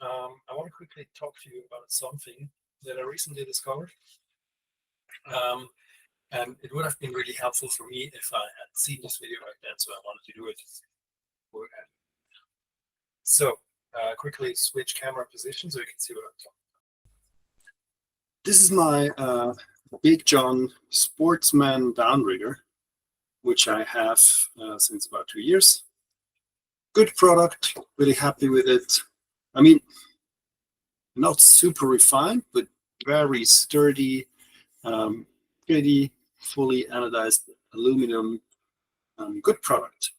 I want to quickly talk to you about something that I recently discovered. And it would have been really helpful for me if I had seen this video right then, so I wanted to do it. So, quickly switch camera position so you can see what I'm talking about. This is my Big Jon Sportsman Downrigger, which I have since about 2 years. Good product, really happy with it. I mean, not super refined, but very sturdy, pretty fully anodized aluminum, good product.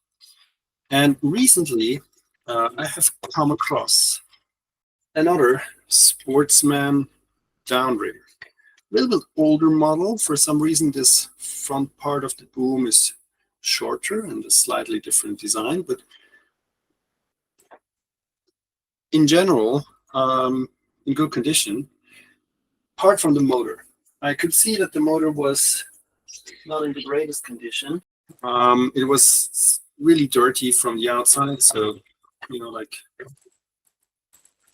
And recently, I have come across another Sportsman Downrigger. A little bit older model. For some reason, this front part of the boom is shorter and a slightly different design, but in general, in good condition. Apart from the motor, I could see that the motor was not in the greatest condition. It was really dirty from the outside, so like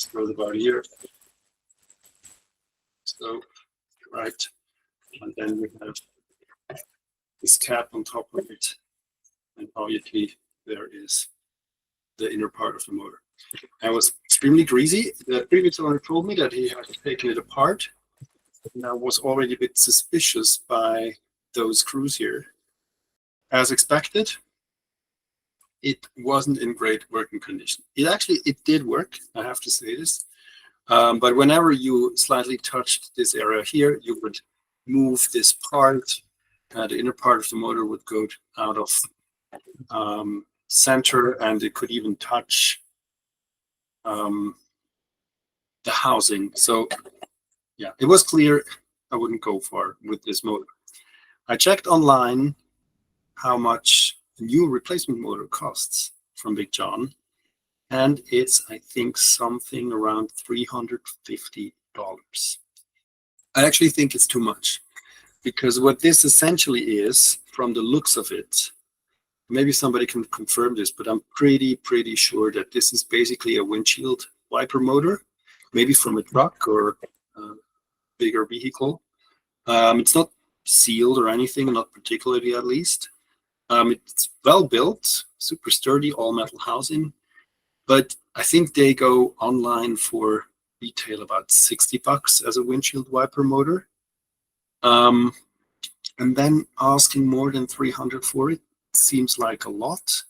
throw the bar here. So right, and then we have this cap on top of it, and obviously there is the inner part of the motor. It was extremely greasy. The previous owner told me that he had taken it apart, and I was already a bit suspicious by those screws here. As expected, it wasn't in great working condition. It did work, I have to say this. But whenever you slightly touched this area here, you would move this part. The inner part of the motor would go out of center, and it could even touch the housing. So yeah, it was clear I wouldn't go far with this motor. I checked online how much a new replacement motor costs from Big Jon, and it's, I think, something around $350. I actually think it's too much, because what this essentially is, from the looks of it, maybe somebody can confirm this, but I'm pretty sure that this is basically a windshield wiper motor, maybe from a truck or a bigger vehicle. It's not sealed or anything, not particularly at least. It's well built, super sturdy, all metal housing, but I think they go online for retail about $60 as a windshield wiper motor. And then asking more than 300 for it seems like a lot.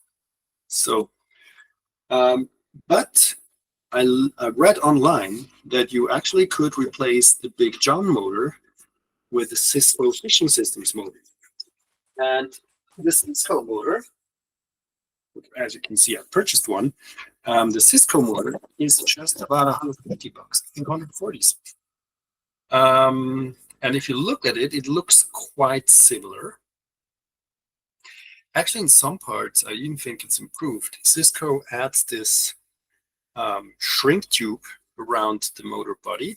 So, but I read online that you actually could replace the Big Jon motor with the Cisco Fishing Systems motor. And the Cisco motor, as you can see, I purchased one. The Cisco motor is just about $150, I think 140. And if you look at it, it looks quite similar. Actually, in some parts, I even think it's improved. Cisco adds this shrink tube around the motor body,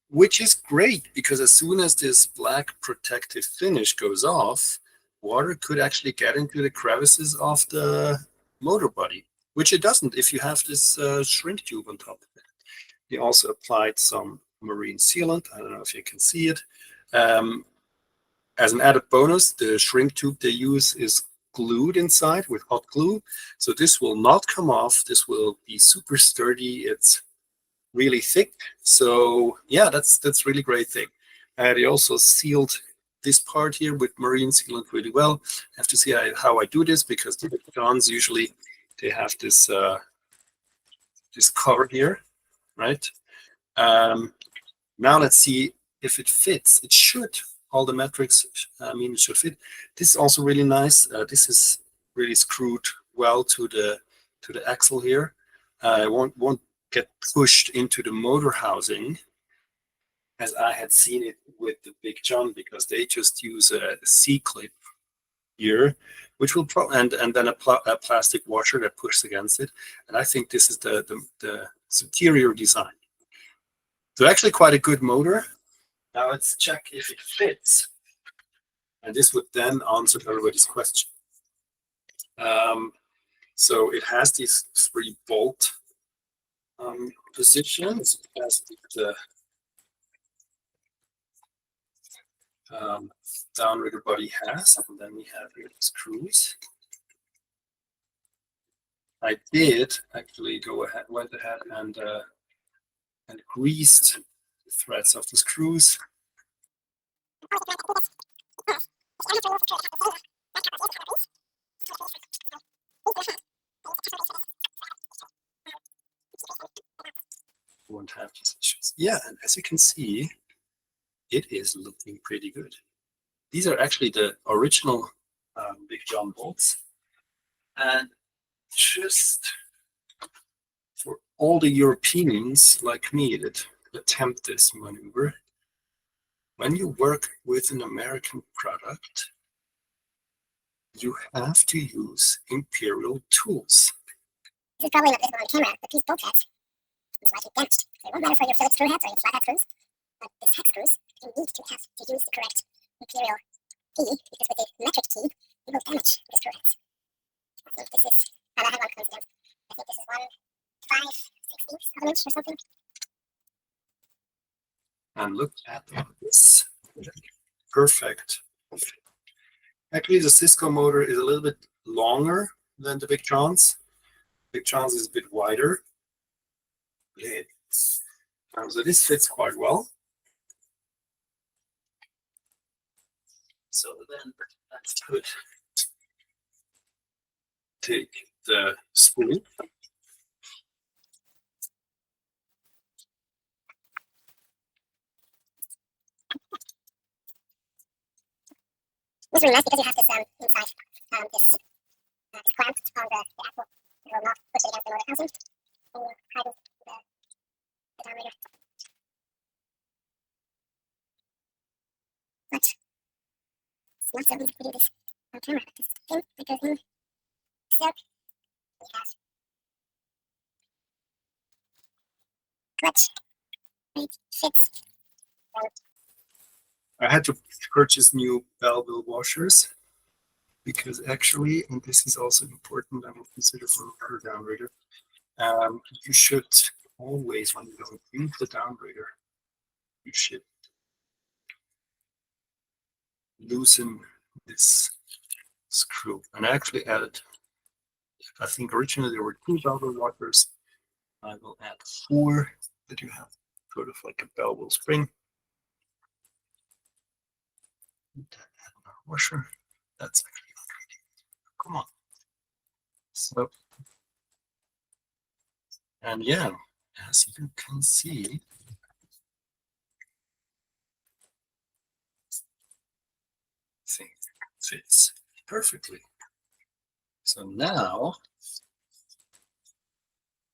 which is great because as soon as this black protective finish goes off, water could actually get into the crevices of the motor body, which it doesn't if you have this shrink tube on top of it. They also applied some marine sealant. I don't know if you can see it. As an added bonus, the shrink tube they use is glued inside with hot glue. So this will not come off. This will be super sturdy. It's really thick. So yeah, that's really great thing. They also sealed this part here with marine sealant really well. I have to see how I do this because the Big Jons usually they have this this cover here, right? Now let's see if it fits. It should. All the metrics, I mean, it should fit. This is also really nice. This is really screwed well to the axle here. It won't get pushed into the motor housing, as I had seen it with the Big Jon, because they just use a C-clip here, which will and then a plastic washer that pushes against it. And I think this is the superior design. So actually quite a good motor. Now let's check if it fits. And this would then answer everybody's question. So it has these 3 bolt positions as the downrigger body has, and then we have here the screws. I did actually went ahead and greased the threads of the screws. Won't have these issues. Yeah, and as you can see, it is looking pretty good. These are actually the original Big Jon bolts, and just for all the Europeans like me that attempt this maneuver, when you work with an American product, you have to use imperial tools. This is probably not visible on camera, but these bolt heads, it's slightly damaged. They won't matter for your Phillips screw heads or your flathead screws, but these hex screws, you need to have to use the correct imperial key, because with the metric key, you will damage the screw heads. I think this is, and I have one coincidence, I think this is 1/5/16 of an inch or something. And look at this. Perfect. Actually, the Cisco motor is a little bit longer than the Big Jon's. Big Jon's is a bit wider. So this fits quite well. So then let's take the spool. This is really nice because you have this inside this clamp on the axle. It will not push it against the motor housing, and you hide the downrigger. But it's not so easy to do this on camera. This thing that goes in. So we have clutch. It fits. I had to purchase new bellwheel washers because actually, and this is also important, I would consider for a downrigger, you should always, when you go into the downrigger, you should loosen this screw. And I actually added, I think originally there were 2 bellwheel washers. I will add 4 that you have sort of like a bellwheel spring. Washer. That's actually not ready. Come on. So, and yeah, as you can see, thing fits perfectly. So now,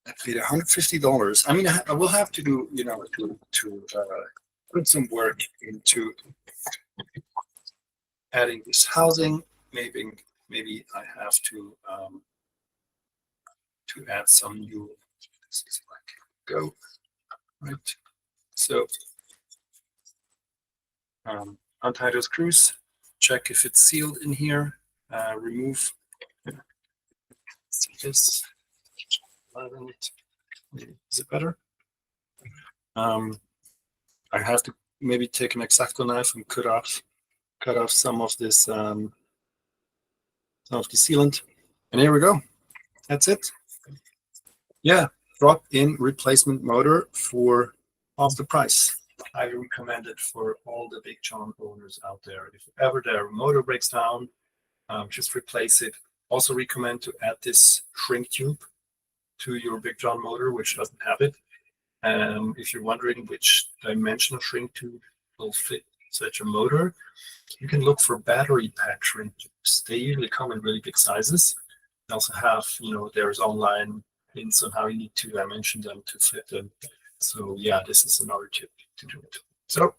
actually, $150. I mean, I will have to do, to put some work into adding this housing. Maybe I have to add some new. This is like go right. So untie those screws. Check if it's sealed in here. Remove this. Is it better? I have to maybe take an X-Acto knife and cut off some of this, some of the sealant. And here we go. That's it. Yeah, drop-in replacement motor for half the price. I recommend it for all the Big Jon owners out there. If ever their motor breaks down, just replace it. Also recommend to add this shrink tube to your Big Jon motor, which doesn't have it. If you're wondering which dimension of shrink tube will fit such a motor, you can look for battery pack shrink tubes. They usually come in really big sizes. They also have, there's online hints on how you need to dimension them to fit them. So yeah, this is another tip to do it. So